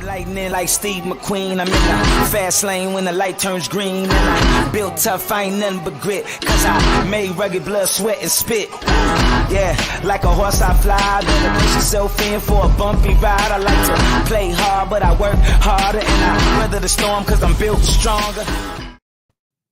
lightning like Steve McQueen. I'm in the fast lane when the light turns green. And I built tough, I ain't nothing but grit. Cause I made rugged blood, sweat, and spit. Yeah, like a horse I fly. Better push yourself in for a bumpy ride. I like to play hard, but I work harder. And I weather the storm cause I'm built stronger.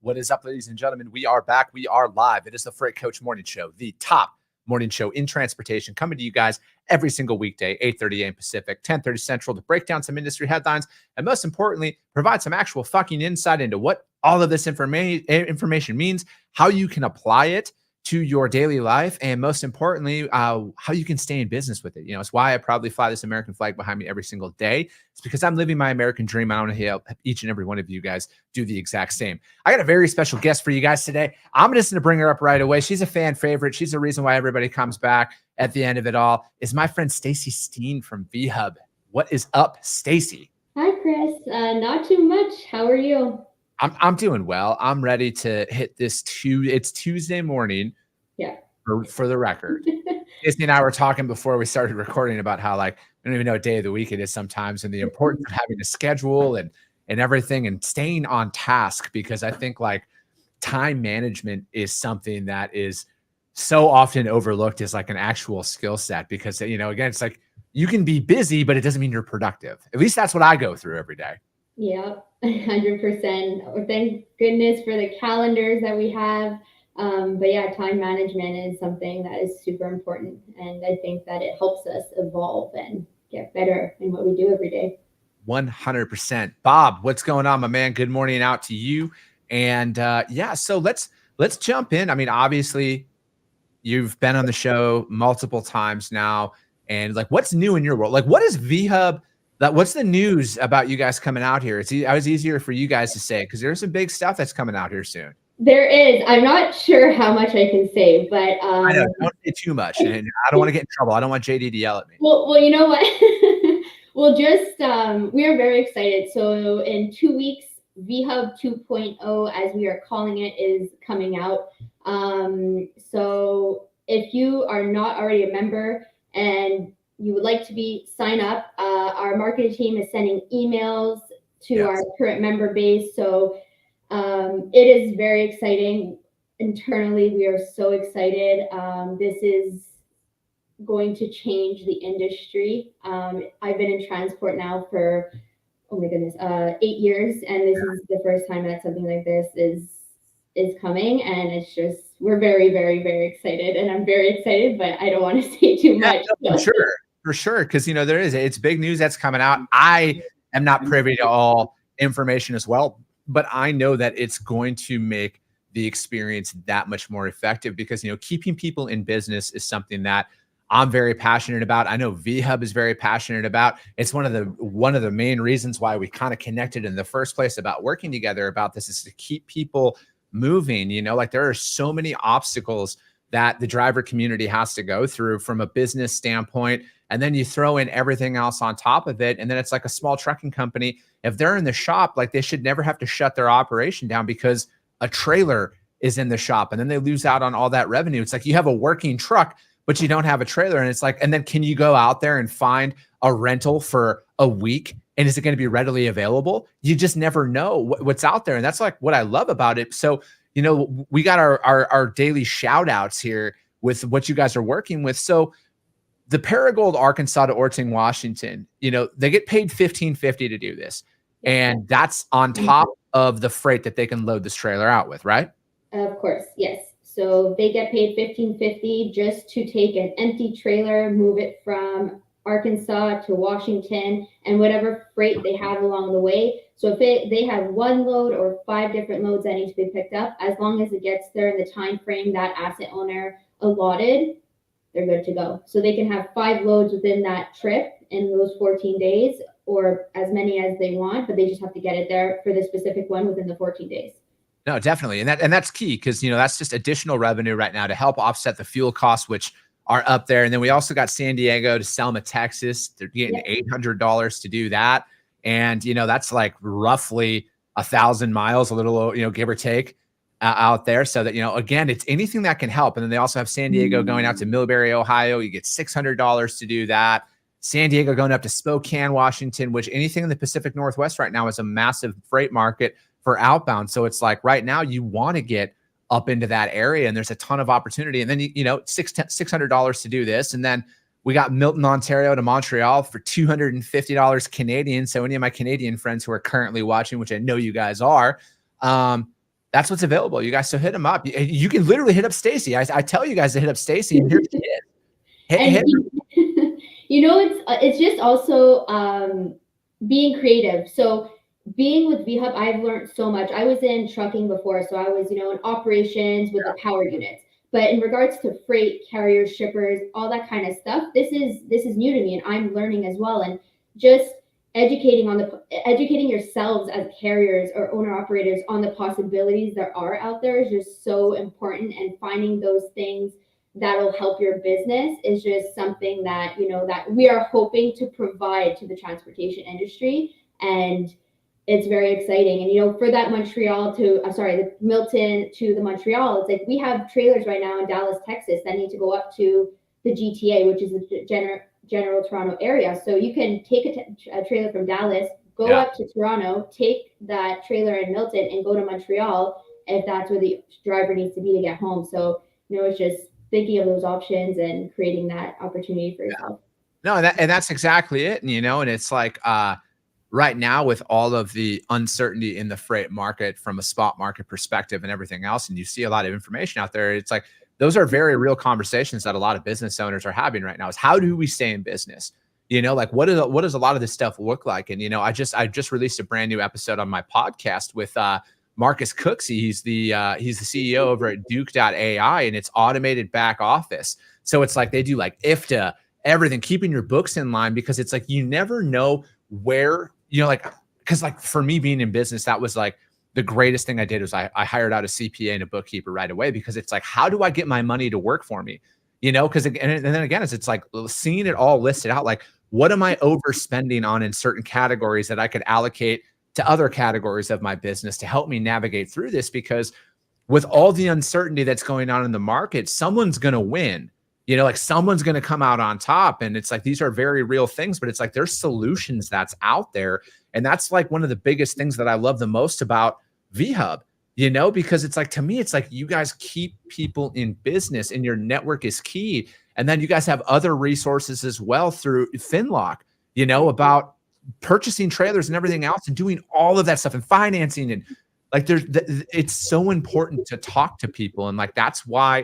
What is up, ladies and gentlemen? We are back. We are live. It is the Freight Coach Morning Show, the top morning show in transportation, coming to you guys every single weekday, 8:30 a.m. Pacific, 10:30 Central, to break down some industry headlines and, most importantly, provide some actual fucking insight into what all of this information means, how you can apply it to your daily life, and most importantly, how you can stay in business with it. You know, it's why I proudly fly this American flag behind me every single day. It's because I'm living my American dream. I want to help each and every one of you guys do the exact same. I got a very special guest for you guys today. I'm just going to bring her up right away. She's a fan favorite. She's the reason why everybody comes back at the end of it all. Is my friend Stacy Steen from VHub. What is up, Stacy? Hi, Chris. Not too much. How are you? I'm doing well. I'm ready to hit this it's Tuesday morning. Yeah. For the record. Stacy and I were talking before we started recording about how, like, I don't even know what day of the week it is sometimes, and the importance of having a schedule and everything and staying on task, because I think like time management is something that is so often overlooked as like an actual skill set, because, you know, again, it's like you can be busy, but it doesn't mean you're productive. At least that's what I go through every day. Yeah, 100%. Thank goodness for the calendars that we have. But yeah, time management is something that is super important. And I think that it helps us evolve and get better in what we do every day. 100%. Bob, what's going on, my man? Good morning out to you. And yeah, so let's jump in. I mean, obviously, you've been on the show multiple times now. And like, what's new in your world? Like, what is VHub? What's the news about you guys coming out here? It's easier for you guys to say, because there's some big stuff that's coming out here soon. There is. I'm not sure how much I can say, but I know, don't say too much, and I don't want to get in trouble. I don't want JD to yell at me. Well, you know what? We'll just we are very excited. So in 2 weeks, VHub 2.0, as we are calling it, is coming out. So if you are not already a member and you would like to sign up, our marketing team is sending emails to our current member base. So it is very exciting. Internally, we are so excited. This is going to change the industry. I've been in transport now for, oh my goodness, 8 years, and this is the first time that something like this is coming, and it's just, we're very, very, very excited, and I'm very excited, but I don't want to say too much. No, for sure, because, you know, it's big news that's coming out. I am not privy to all information as well, but I know that it's going to make the experience that much more effective, because, you know, keeping people in business is something that I'm very passionate about. I know VHub is very passionate about. It's one of the main reasons why we kind of connected in the first place about working together about this, is to keep people moving. You know, like, there are so many obstacles that the driver community has to go through from a business standpoint. And then you throw in everything else on top of it. And then it's like a small trucking company. If they're in the shop, like, they should never have to shut their operation down because a trailer is in the shop, and then they lose out on all that revenue. It's like you have a working truck, but you don't have a trailer. And it's like, and then can you go out there and find a rental for a week? And is it going to be readily available? You just never know what's out there. And that's like what I love about it. So, you know, we got our daily shout outs here with what you guys are working with. So the Perigold, Arkansas to Orting, Washington, you know, they get paid $15.50 to do this. And that's on top of the freight that they can load this trailer out with, right? Of course, yes. So they get paid $15.50 just to take an empty trailer, move it from Arkansas to Washington, and whatever freight they have along the way. So if they have one load or 5 different loads that need to be picked up, as long as it gets there in the time frame that asset owner allotted, they're good to go. So they can have 5 loads within that trip in those 14 days, or as many as they want, but they just have to get it there for the specific one within the 14 days. No, definitely. And that's key, because, you know, that's just additional revenue right now to help offset the fuel costs, which are up there. And then we also got San Diego to Selma, Texas. They're getting $800 to do that. And, you know, that's like roughly 1,000 miles, a little, you know, give or take, out there. So that, you know, again, it's anything that can help. And then they also have San Diego going out to Millbury, Ohio. You get $600 to do that. San Diego going up to Spokane, Washington, which anything in the Pacific Northwest right now is a massive freight market for outbound. So it's like right now you want to get up into that area and there's a ton of opportunity. And then, you know, $600 to do this. And then we got Milton, Ontario to Montreal for $250 Canadian. So any of my Canadian friends who are currently watching, which I know you guys are, that's what's available. You guys, so hit them up. You can literally hit up Stacy. I tell you guys to hit up Stacy, and here she is. Hit you know, it's just also being creative. So being with VHub, I've learned so much. I was in trucking before, so I was, you know, in operations with the power units. But in regards to freight, carriers, shippers, all that kind of stuff, this is new to me, and I'm learning as well. And just educating yourselves as carriers or owner operators on the possibilities there are out there is just so important. And finding those things that'll help your business is just something that, you know, that we are hoping to provide to the transportation industry. And it's very exciting. And, you know, for that the Milton to the Montreal, it's like we have trailers right now in Dallas, Texas that need to go up to the GTA, which is the general Toronto area. So you can take a trailer from Dallas, go up to Toronto, take that trailer in Milton and go to Montreal if that's where the driver needs to be to get home. So, you know, it's just thinking of those options and creating that opportunity for yourself. No, and that's exactly it. And, you know, and it's like, right now with all of the uncertainty in the freight market from a spot market perspective and everything else, and you see a lot of information out there, it's like, those are very real conversations that a lot of business owners are having right now is how do we stay in business? You know, like what does a lot of this stuff look like? And, you know, I just released a brand new episode on my podcast with, Marcus Cooksey. He's the CEO over at Duke.ai, and it's automated back office. So it's like they do like IFTA, everything, keeping your books in line, because it's like, you never know where, you know, like, cause like for me being in business, that was like the greatest thing I did was I hired out a CPA and a bookkeeper right away, because it's like, how do I get my money to work for me? You know, cause and then again, it's like seeing it all listed out, like, what am I overspending on in certain categories that I could allocate to other categories of my business to help me navigate through this? Because with all the uncertainty that's going on in the market, someone's going to win, you know, like someone's going to come out on top. And it's like, these are very real things, but it's like, there's solutions that's out there. And that's like one of the biggest things that I love the most about VHub, you know, because it's like, to me, it's like you guys keep people in business and your network is key. And then you guys have other resources as well through Finlock, you know, about purchasing trailers and everything else and doing all of that stuff and financing. And like, it's so important to talk to people. And like, that's why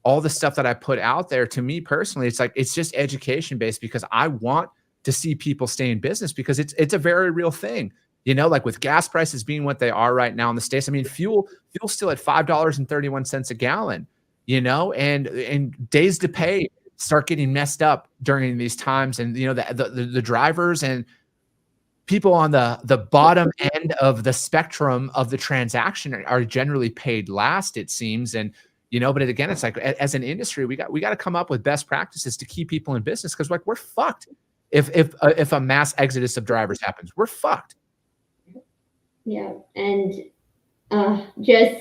all the stuff that I put out there, to me personally, it's like, it's just education based, because I want to see people stay in business, because it's a very real thing, you know, like with gas prices being what they are right now in the States. I mean, fuel's still at $5.31 a gallon, you know, and days to pay start getting messed up during these times. And, you know, the drivers and people on the bottom end of the spectrum of the transaction are generally paid last, it seems. And, you know, but again, it's like, as an industry, we got to come up with best practices to keep people in business. Cause like, we're fucked. If a mass exodus of drivers happens, we're fucked. Yeah. And, just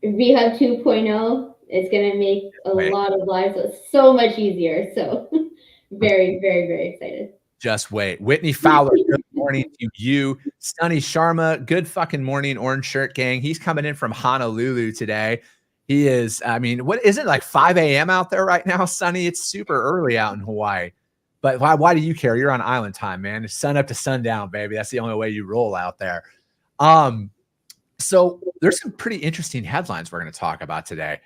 VHub 2.0 is going to make a lot of lives so much easier. So very, very, very excited. Just wait. Whitney Fowler, good morning to you. Sunny Sharma, good fucking morning, Orange Shirt Gang. He's coming in from Honolulu today. He is, I mean, what is it, like 5 a.m. out there right now, Sunny? It's super early out in Hawaii. But why do you care? You're on island time, man. It's sun up to sundown, baby. That's the only way you roll out there. So there's some pretty interesting headlines we're going to talk about today.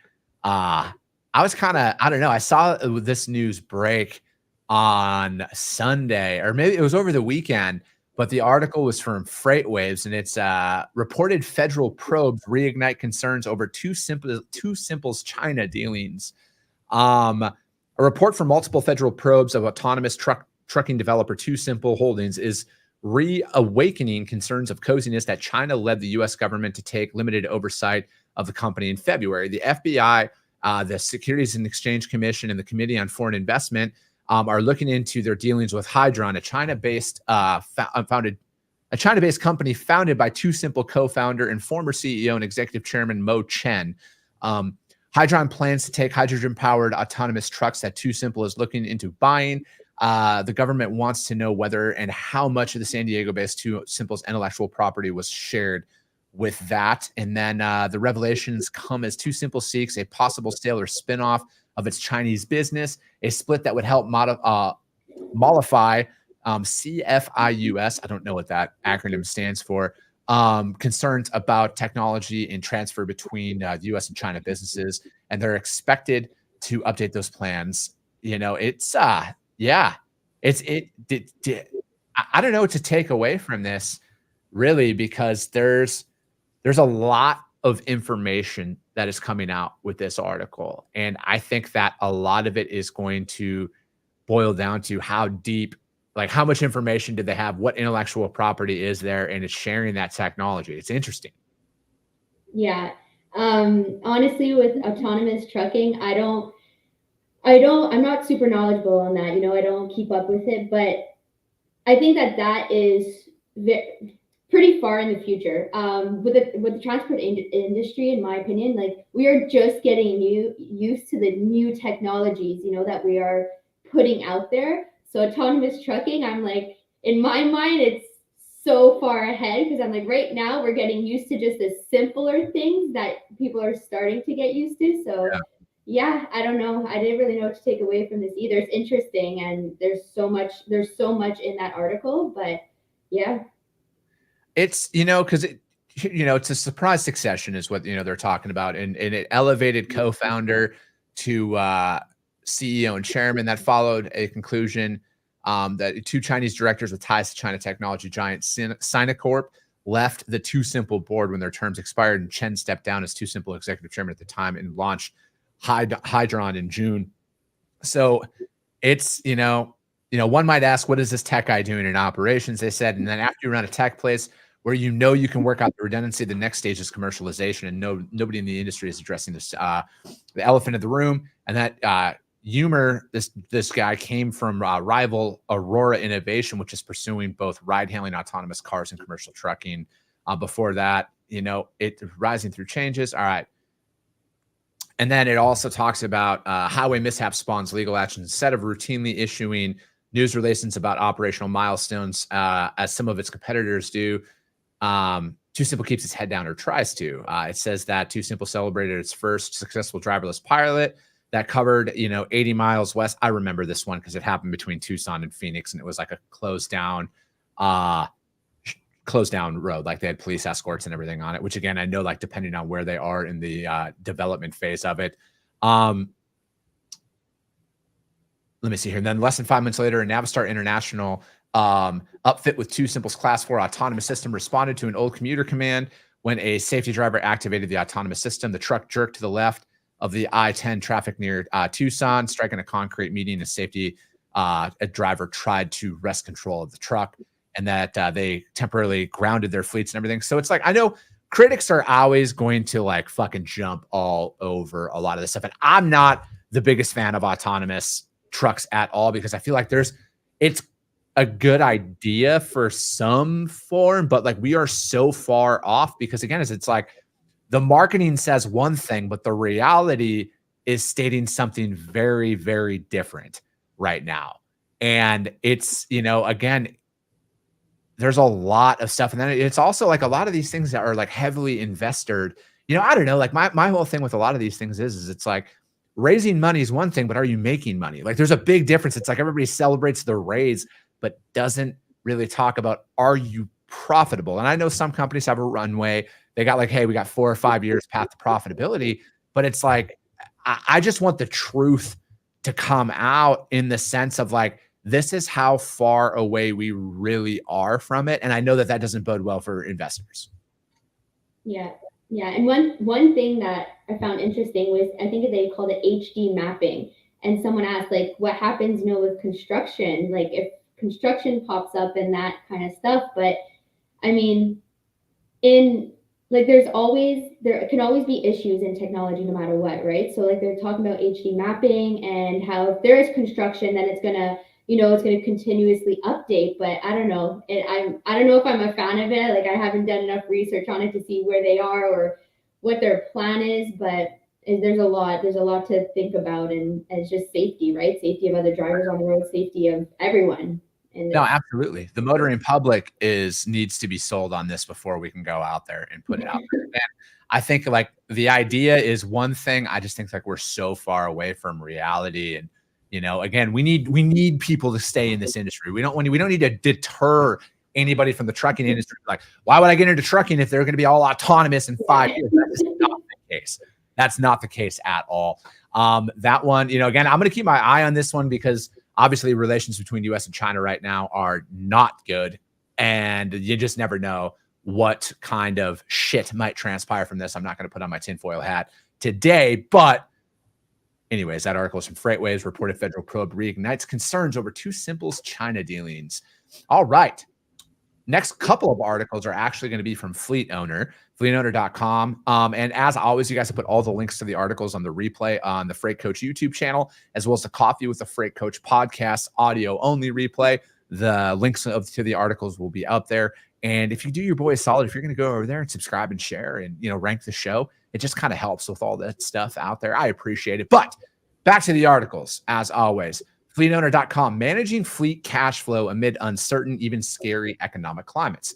I was kind of, I don't know, I saw this news break on Sunday, or maybe it was over the weekend, but the article was from FreightWaves, and it's reported federal probes reignite concerns over TuSimples China dealings. A report from multiple federal probes of autonomous trucking developer TuSimple Holdings is reawakening concerns of coziness that China led the U.S. government to take limited oversight of the company in February. The FBI, the Securities and Exchange Commission, and the Committee on Foreign Investment are looking into their dealings with Hydron, a China-based company founded by TuSimple co-founder and former CEO and executive chairman Mo Chen. Hydron plans to take hydrogen-powered autonomous trucks that TuSimple is looking into buying. The government wants to know whether and how much of the San Diego-based TuSimples intellectual property was shared with that. And then the revelations come as TuSimples seeks a possible sale or spinoff of its Chinese business, a split that would help mollify CFIUS. I don't know what that acronym stands for. Concerns about technology and transfer between the U.S. and China businesses, and they're expected to update those plans. You know, it's I don't know what to take away from this, really, because there's a lot of information that is coming out with this article, and I think that a lot of it is going to boil down to how deep, like how much information did they have, what intellectual property is there, and it's sharing that technology. It's interesting. Yeah. Honestly, with autonomous trucking, I'm not super knowledgeable on that. You know, I don't keep up with it, but I think that is pretty far in the future. With the transport industry, in my opinion, like we are just getting used to the new technologies, you know, that we are putting out there. So autonomous trucking, I'm like, in my mind, it's so far ahead because I'm like, right now we're getting used to just the simpler things that people are starting to get used to. So yeah, I don't know. I didn't really know what to take away from this either. It's interesting, and there's so much in that article, but yeah. It's, you know, because it's a surprise succession is what, they're talking about. And it elevated co-founder to CEO and chairman. That followed a conclusion that two Chinese directors with ties to China technology giant Sinocorp left the TuSimple board when their terms expired, and Chen stepped down as TuSimple executive chairman at the time and launched Hydron in June. So it's, one might ask, what is this tech guy doing in operations? They said, and then after you run a tech place where you can work out the redundancy, the next stage is commercialization, and nobody in the industry is addressing this, the elephant in the room. And that humor, this guy came from rival Aurora Innovation, which is pursuing both ride-hailing autonomous cars and commercial trucking. Before that, it rising through changes. All right. And then it also talks about highway mishap spawns legal actions instead of routinely issuing news releases about operational milestones, as some of its competitors do. TuSimple keeps its head down, or tries to. It says that TuSimple celebrated its first successful driverless pilot that covered, 80 miles west. I remember this one because it happened between Tucson and Phoenix, and it was like a closed down road. Like they had police escorts and everything on it, which again, I know, like depending on where they are in the development phase of it. Let me see here. And then less than 5 months later, a Navistar International upfit with TuSimples Class 4 autonomous system responded to an old commuter command when a safety driver activated the autonomous system. The truck jerked to the left of the I-10 traffic near Tucson, striking a concrete median. A driver tried to wrest control of the truck, and that they temporarily grounded their fleets and everything. So it's like, I know critics are always going to like fucking jump all over a lot of this stuff. And I'm not the biggest fan of autonomous trucks at all, because I feel like it's a good idea for some form, but like we are so far off, because again, it's like the marketing says one thing, but the reality is stating something very, very different right now. And it's, again, there's a lot of stuff. And then it's also like a lot of these things that are like heavily invested, I don't know, like my whole thing with a lot of these things is it's like raising money is one thing, but are you making money? Like there's a big difference. It's like everybody celebrates the raise, but doesn't really talk about, are you profitable? And I know some companies have a runway. They got like, hey, we got 4 or 5 years path to profitability, but it's like, I just want the truth to come out in the sense of like, this is how far away we really are from it. And I know that doesn't bode well for investors. Yeah. Yeah. And one thing that I found interesting was, I think they called it HD mapping. And someone asked, like, what happens, with construction, like if construction pops up and that kind of stuff. But I mean, there can always be issues in technology no matter what, right? So like they're talking about HD mapping and how if there is construction, then it's gonna continuously update. But I don't know. I don't know if I'm a fan of it. Like I haven't done enough research on it to see where they are or what their plan is. But there's a lot to think about, and it's just safety, right? Safety of other drivers on the road, safety of everyone. No, absolutely. The motoring public needs to be sold on this before we can go out there and put it out there. And I think like the idea is one thing. I just think like we're so far away from reality. And, you know, again, we need people to stay in this industry. We don't need to deter anybody from the trucking industry. Like, why would I get into trucking if they're going to be all autonomous in 5 years? That is not the case. That's not the case at all. That one, you know, again, I'm going to keep my eye on this one because obviously relations between US and China right now are not good. And you just never know what kind of shit might transpire from this. I'm not going to put on my tinfoil hat today, but anyways, that article is from FreightWaves. Reported federal probe reignites concerns over TuSimples China dealings. All right. Next couple of articles are actually going to be from Fleet Owner, fleetowner.com. And as always, you guys have put all the links to the articles on the replay on the Freight Coach YouTube channel, as well as the Coffee with the Freight Coach podcast audio only replay. The links to the articles will be up there. And if you do your boy a solid, if you're going to go over there and subscribe and share and, you know, rank the show, it just kind of helps with all that stuff out there. I appreciate it. But back to the articles, as always. FleetOwner.com, managing fleet cash flow amid uncertain, even scary economic climates.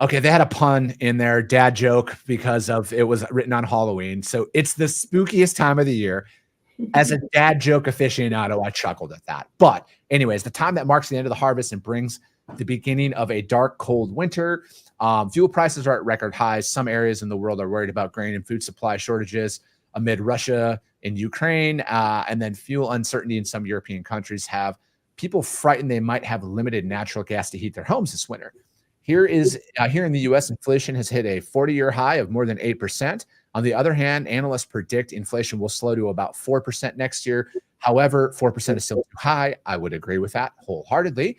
Okay, they had a pun in there, dad joke, because of it was written on Halloween. So it's the spookiest time of the year. As a dad joke aficionado, I chuckled at that. But anyways, the time that marks the end of the harvest and brings the beginning of a dark, cold winter. Fuel prices are at record highs. Some areas in the world are worried about grain and food supply shortages amid Russia and Ukraine, and then fuel uncertainty in some European countries have people frightened they might have limited natural gas to heat their homes this winter. Here in the U.S., inflation has hit a 40-year high of more than 8%. On the other hand, analysts predict inflation will slow to about 4% next year. However, 4% is still too high. I would agree with that wholeheartedly.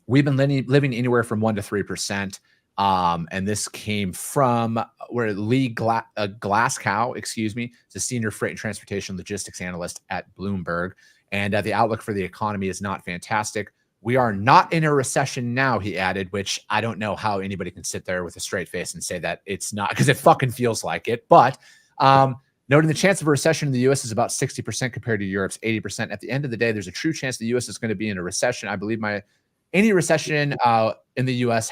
We've been living anywhere from 1% to 3%. And this came from where Lee Glasgow, is a senior freight and transportation logistics analyst at Bloomberg. And the outlook for the economy is not fantastic. We are not in a recession now, he added, which I don't know how anybody can sit there with a straight face and say that it's not, because it fucking feels like it. But noting the chance of a recession in the U.S. is about 60% compared to Europe's 80%. At the end of the day, there's a true chance the U.S. is going to be in a recession. I believe any recession in the U.S.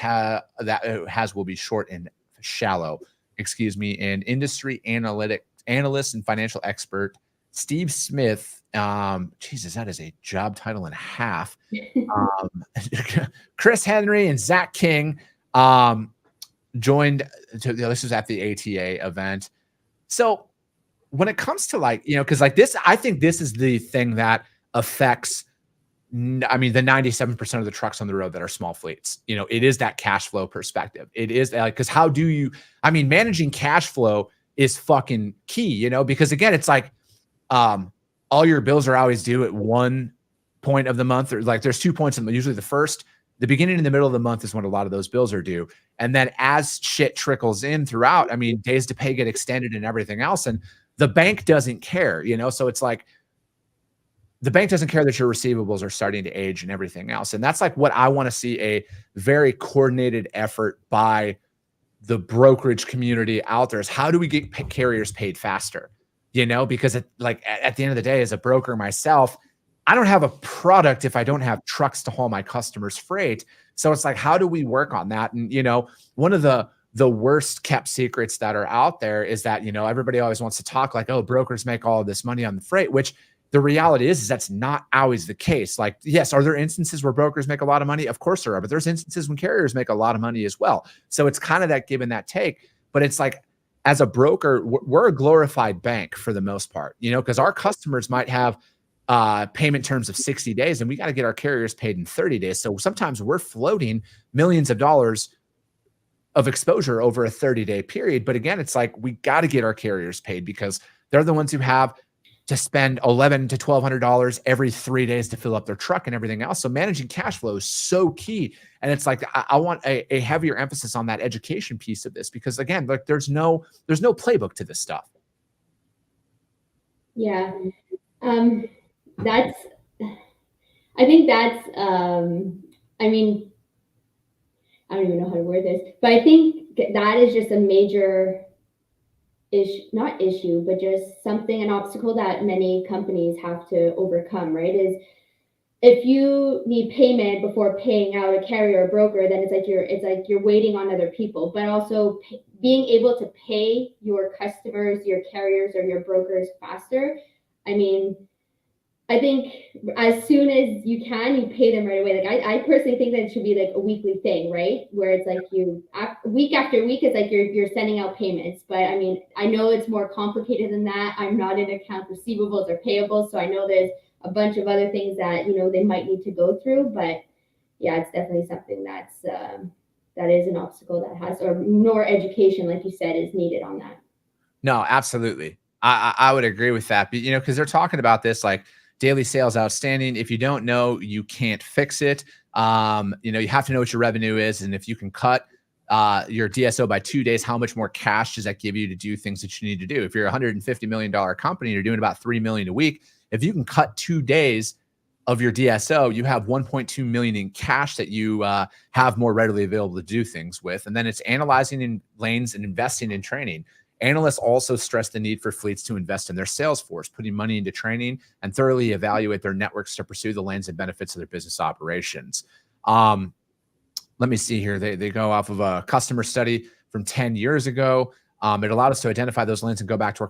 will be short and shallow. And industry analyst and financial expert Steve Smith. Jesus, that is a job title and a half. Chris Henry and Zach King joined. This was at the ATA event. So when it comes to because this, I think this is the thing that affects. I mean, the 97% of the trucks on the road that are small fleets, it is that cash flow perspective. It is because managing cash flow is fucking key, because again, it's like, all your bills are always due at one point of the month, or there's 2 points in usually the beginning and the middle of the month is when a lot of those bills are due. And then as shit trickles in throughout, days to pay get extended and everything else. And the bank doesn't care, so it's like, the bank doesn't care that your receivables are starting to age and everything else. And that's what I want to see, a very coordinated effort by the brokerage community out there, is how do we get carriers paid faster? Because at the end of the day, as a broker myself, I don't have a product if I don't have trucks to haul my customers' freight. So it's like, how do we work on that? And, one of the worst kept secrets that are out there is that, everybody always wants to talk like, oh, brokers make all of this money on the freight, which the reality is that's not always the case. Yes, are there instances where brokers make a lot of money? Of course there are, but there's instances when carriers make a lot of money as well. So it's kind of that give and that take, but it's like, as a broker, we're a glorified bank for the most part, because our customers might have payment terms of 60 days and we got to get our carriers paid in 30 days. So sometimes we're floating millions of dollars of exposure over a 30-day period. But again, it's like, we got to get our carriers paid because they're the ones who have to spend $1,100 to $1,200 every 3 days to fill up their truck and everything else. So managing cash flow is so key. And it's like, I want a heavier emphasis on that education piece of this, because again, there's no playbook to this stuff. Yeah. I think that's, I don't even know how to word this, but I think that is just a major not issue, but just something, an obstacle that many companies have to overcome, right? Is if you need payment before paying out a carrier or broker, then it's like you're waiting on other people. But also being able to pay your customers, your carriers, or your brokers faster. I mean, I think as soon as you can, you pay them right away. Like I personally think that it should be like a weekly thing, right? Where it's like week after week, it's like you're sending out payments. But I mean, I know it's more complicated than that. I'm not in accounts receivables or payables, so I know there's a bunch of other things that they might need to go through. But yeah, it's definitely something that is an obstacle that has, or more education, like you said, is needed on that. No, absolutely. I would agree with that. But, because they're talking about this like daily sales outstanding. If you don't know, you can't fix it. You have to know what your revenue is. And if you can cut your DSO by 2 days, how much more cash does that give you to do things that you need to do? If you're a $150 million company, you're doing about $3 million a week. If you can cut 2 days of your DSO, you have 1.2 million in cash that you have more readily available to do things with. And then it's analyzing in lanes and investing in training. Analysts also stress the need for fleets to invest in their sales force, putting money into training and thoroughly evaluate their networks to pursue the lanes and benefits of their business operations. Let me see here. They go off of a customer study from 10 years ago. It allowed us to identify those lanes and go back to our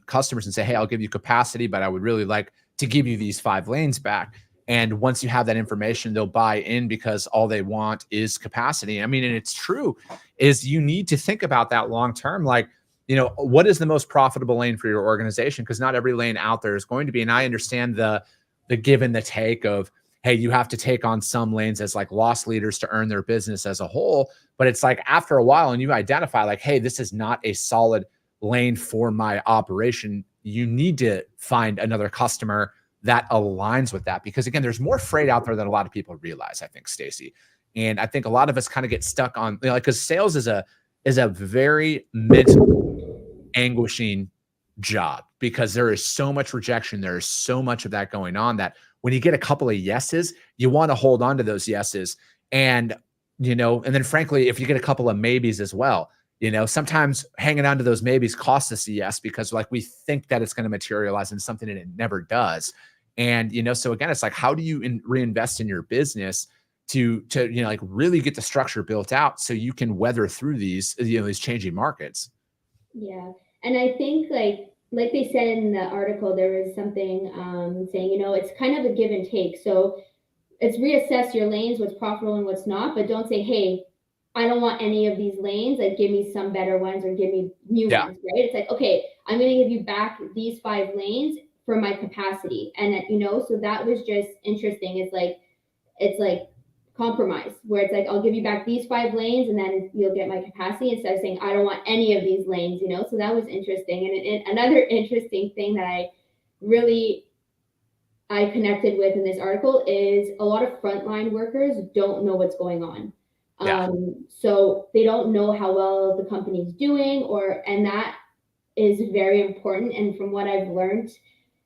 customers and say, hey, I'll give you capacity, but I would really like to give you these 5 lanes back. And once you have that information, they'll buy in because all they want is capacity. I mean, and it's true, is you need to think about that long term. Like, what is the most profitable lane for your organization? Because not every lane out there is going to be. And I understand the give and the take of, hey, you have to take on some lanes as like loss leaders to earn their business as a whole. But it's like after a while, and you identify like, hey, this is not a solid lane for my operation, you need to find another customer that aligns with that. Because again, there's more freight out there than a lot of people realize, I think, Stacy. And I think a lot of us kind of get stuck on, because sales is a very mental anguishing job, because there is so much rejection. There is so much of that going on that when you get a couple of yeses, you want to hold on to those yeses. And, and then frankly, if you get a couple of maybes as well, sometimes hanging on to those maybes costs us a yes, because like we think that it's going to materialize in something and it never does. And, so again, it's like, how do you reinvest in your business to like really get the structure built out so you can weather through these changing markets? Yeah. And I think like they said in the article, there was something saying, it's kind of a give and take. So it's reassess your lanes, what's profitable and what's not, but don't say, hey, I don't want any of these lanes. Like, give me some better ones or give me new ones, right? It's like, okay, I'm going to give you back these 5 lanes for my capacity. And so that was just interesting. It's like compromise, where it's like, I'll give you back these 5 lanes and then you'll get my capacity, instead of saying, I don't want any of these lanes, so that was interesting. And another interesting thing that I connected with in this article is a lot of frontline workers don't know what's going on. Yeah. So they don't know how well the company's doing, and that is very important. And from what I've learned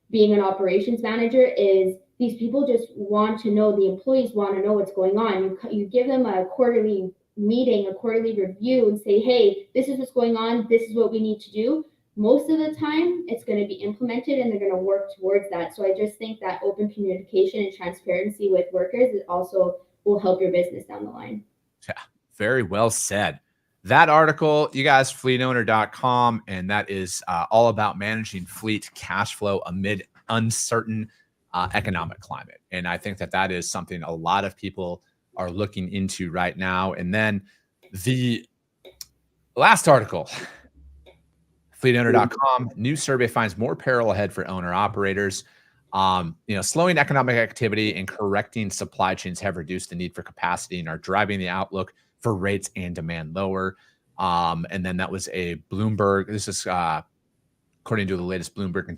being an operations manager is these people just want to know, the employees want to know what's going on. You give them a quarterly meeting, a quarterly review, and say, hey, this is what's going on. This is what we need to do. Most of the time it's going to be implemented and they're going to work towards that. So I just think that open communication and transparency with workers also will help your business down the line. Yeah, very well said. That article, you guys, fleetowner.com, and that is all about managing fleet cash flow amid uncertain economic climate. And I think that is something a lot of people are looking into right now. And then the last article, fleetowner.com, new survey finds more peril ahead for owner operators. Slowing economic activity and correcting supply chains have reduced the need for capacity and are driving the outlook for rates and demand lower. And then that was a Bloomberg. This is according to the latest Bloomberg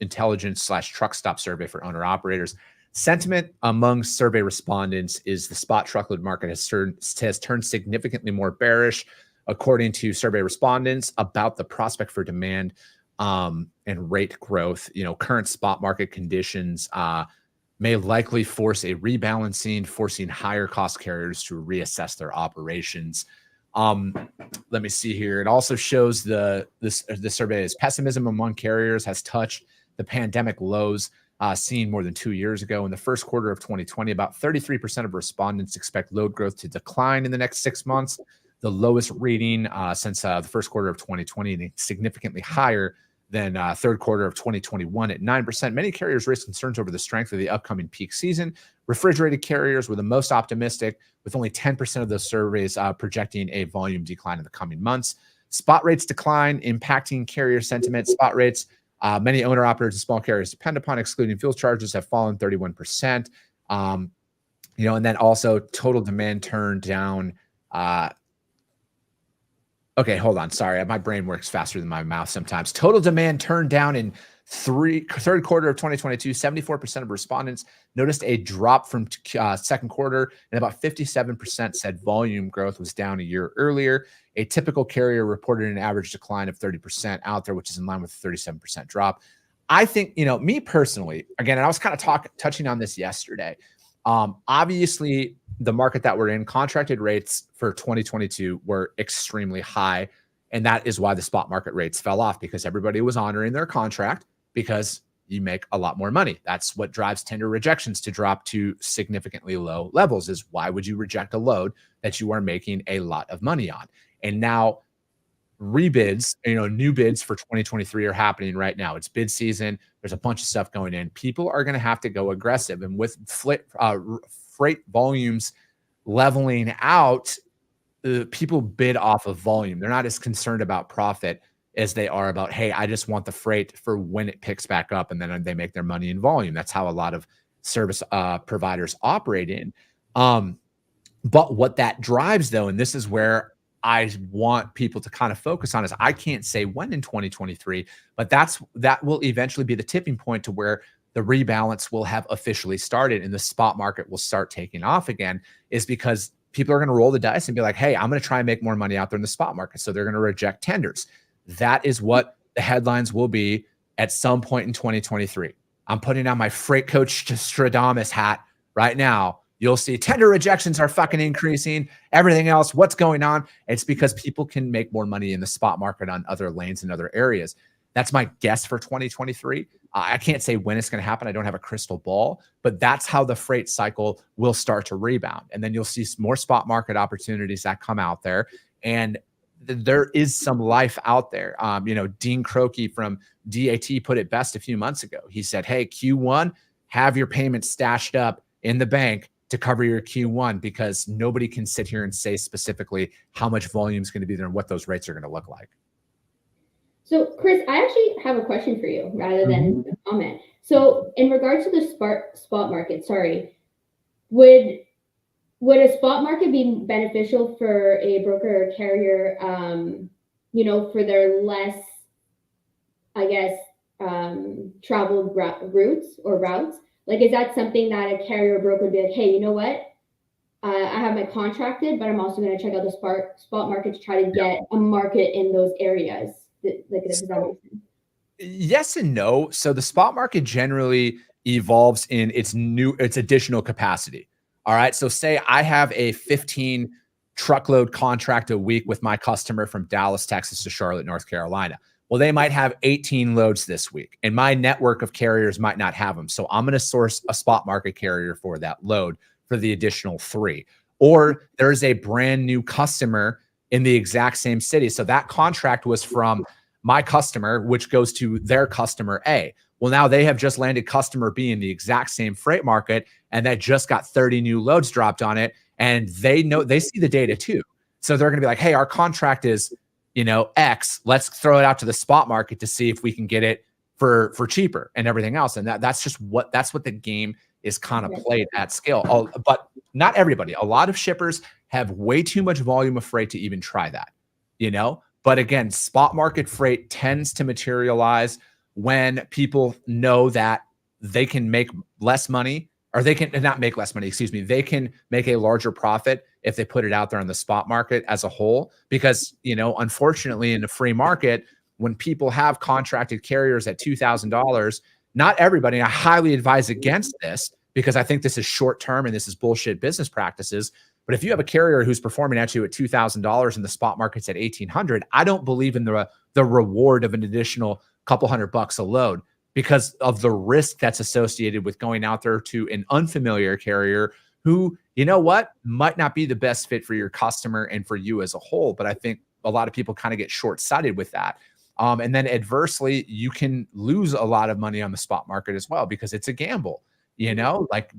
intelligence/truck stop survey for owner operators. Sentiment among survey respondents is the spot truckload market has turned significantly more bearish, according to survey respondents, about the prospect for demand and rate growth. Current spot market conditions may likely force a rebalancing, forcing higher cost carriers to reassess their operations. Let me see here. It also shows the survey is pessimism among carriers has touched the pandemic lows seen more than 2 years ago. In the first quarter of 2020, about 33% of respondents expect load growth to decline in the next 6 months, the lowest reading since the first quarter of 2020, and significantly higher than third quarter of 2021 at 9%. Many carriers raised concerns over the strength of the upcoming peak season. Refrigerated carriers were the most optimistic, with only 10% of those surveys projecting a volume decline in the coming months. Spot rates decline, impacting carrier sentiment. Spot rates, many owner-operators and small carriers depend upon, excluding fuel charges, have fallen 31%. And then also total demand turned down. Okay, hold on. Sorry, my brain works faster than my mouth sometimes. Total demand turned down in third quarter of 2022. 74% of respondents noticed a drop from second quarter, and about 57% said volume growth was down a year earlier. A typical carrier reported an average decline of 30% out there, which is in line with a 37% drop. I think, me personally, again, and I was kind of touching on this yesterday. Obviously, the market that we're in, contracted rates for 2022 were extremely high. And that is why the spot market rates fell off, because everybody was honoring their contract because you make a lot more money. That's what drives tender rejections to drop to significantly low levels, is why would you reject a load that you are making a lot of money on? And now rebids, new bids for 2023 are happening right now. It's bid season. There's a bunch of stuff going in. People are going to have to go aggressive. And with freight volumes leveling out, people bid off of volume. They're not as concerned about profit as they are about, hey, I just want the freight for when it picks back up, and then they make their money in volume. That's how a lot of service providers operate in. But what that drives, though, and this is where I want people to kind of focus on, is I can't say when in 2023, but that will eventually be the tipping point to where the rebalance will have officially started and the spot market will start taking off again, is because people are going to roll the dice and be like, hey, I'm going to try and make more money out there in the spot market. So they're going to reject tenders. That is what the headlines will be at some point in 2023. I'm putting on my Freight Coach Stradamus hat right now. You'll see tender rejections are fucking increasing. Everything else, what's going on? It's because people can make more money in the spot market on other lanes and other areas. That's my guess for 2023. I can't say when it's going to happen. I don't have a crystal ball, but that's how the freight cycle will start to rebound. And then you'll see more spot market opportunities that come out there. And there is some life out there. Dean Croakey from DAT put it best a few months ago. He said, hey, Q1, have your payments stashed up in the bank to cover your Q1, because nobody can sit here and say specifically how much volume is going to be there and what those rates are going to look like. So, Chris, I actually have a question for you rather than a comment. So, in regards to the spot market, would a spot market be beneficial for a broker or carrier, for their less, traveled routes? Like, is that something that a carrier or broker would be like, hey, you know what? I have my contracted, but I'm also going to check out the spot market to try to get a market in those areas. Yes and no. So the spot market generally evolves in its additional capacity. All right. So say I have a 15 truckload contract a week with my customer from Dallas, Texas to Charlotte, North Carolina. Well, they might have 18 loads this week, and my network of carriers might not have them. So I'm going to source a spot market carrier for that load for the additional 3. Or there's a brand new customer in the exact same city. So that contract was from my customer, which goes to their customer A. Well, now they have just landed customer B in the exact same freight market, and that just got 30 new loads dropped on it. And they see the data too. So they're going to be like, hey, our contract is, X, let's throw it out to the spot market to see if we can get it for cheaper and everything else. And that's what the game is kind of played at scale. But not everybody. A lot of shippers have way too much volume of freight to even try that, But again, spot market freight tends to materialize when people know that they can make less money, or they can not make less money, excuse me. They can make a larger profit if they put it out there on the spot market as a whole. Because, unfortunately, in the free market, when people have contracted carriers at $2,000, not everybody, and I highly advise against this, because I think this is short term and this is bullshit business practices. But if you have a carrier who's performing at you at $2,000 and the spot market's at 1,800, I don't believe in the reward of an additional couple $100 a load because of the risk that's associated with going out there to an unfamiliar carrier who, you know what, might not be the best fit for your customer and for you as a whole. But I think a lot of people kind of get short-sighted with that. And then adversely, you can lose a lot of money on the spot market as well because it's a gamble. You know, like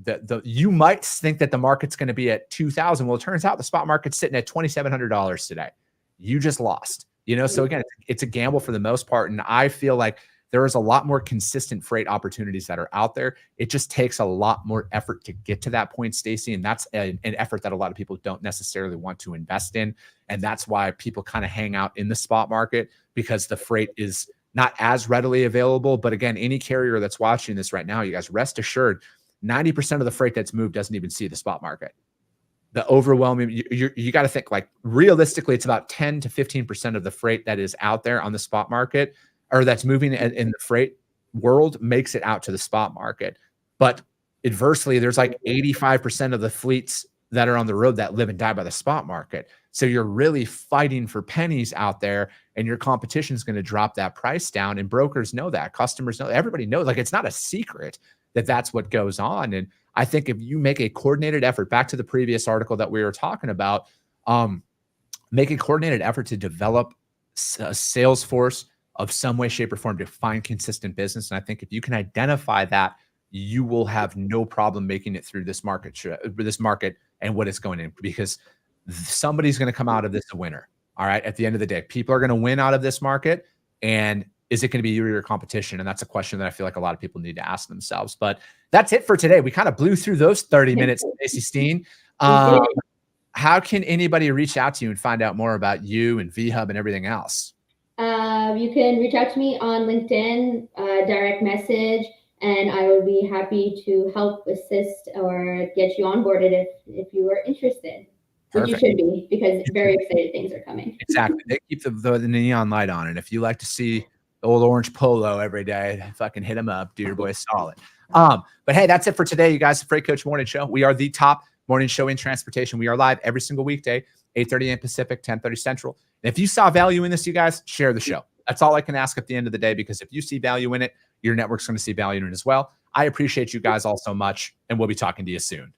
you might think that the market's going to be at 2,000. Well, it turns out the spot market's sitting at $2,700 today. You just lost. You know, so again, it's a gamble for the most part. And I feel like there is a lot more consistent freight opportunities that are out there. It just takes a lot more effort to get to that point, Stacy. And that's an effort that a lot of people don't necessarily want to invest in. And that's why people kind of hang out in the spot market because the freight is not as readily available. But again, any carrier that's watching this right now, you guys rest assured, 90% of the freight that's moved doesn't even see the spot market. The overwhelming, you got to think like realistically, it's about 10 to 15% of the freight that is out there on the spot market or that's moving in the freight world makes it out to the spot market. But adversely, there's like 85% of the fleets that are on the road that live and die by the spot market. So you're really fighting for pennies out there and your competition is going to drop that price down. And brokers know that, customers know, everybody knows, like it's not a secret that that's what goes on. And I think if you make a coordinated effort, back to the previous article that we were talking about, make a coordinated effort to develop a sales force of some way, shape, or form to find consistent business. And I think if you can identify that, you will have no problem making it through this market and what it's going in, because somebody's going to come out of this a winner. All right. At the end of the day, people are going to win out of this market. And is it going to be you or your competition? And that's a question that I feel like a lot of people need to ask themselves. But that's it for today. We kind of blew through those 30 minutes, Stacey Steen. How can anybody reach out to you and find out more about you and VHub and everything else? You can reach out to me on LinkedIn, direct message, and I will be happy to help assist or get you onboarded if you are interested. Which you should be, because very excited things are coming. Exactly. They keep the neon light on. And if you like to see the old orange polo every day, fucking hit them up. Do your boy solid. But hey, that's it for today, you guys. The Freight Coach Morning Show. We are the top morning show in transportation. We are live every single weekday, 8:30 a.m. Pacific, 10:30 Central. And if you saw value in this, you guys, share the show. That's all I can ask at the end of the day, because if you see value in it, your network's going to see value in it as well. I appreciate you guys all so much, and we'll be talking to you soon.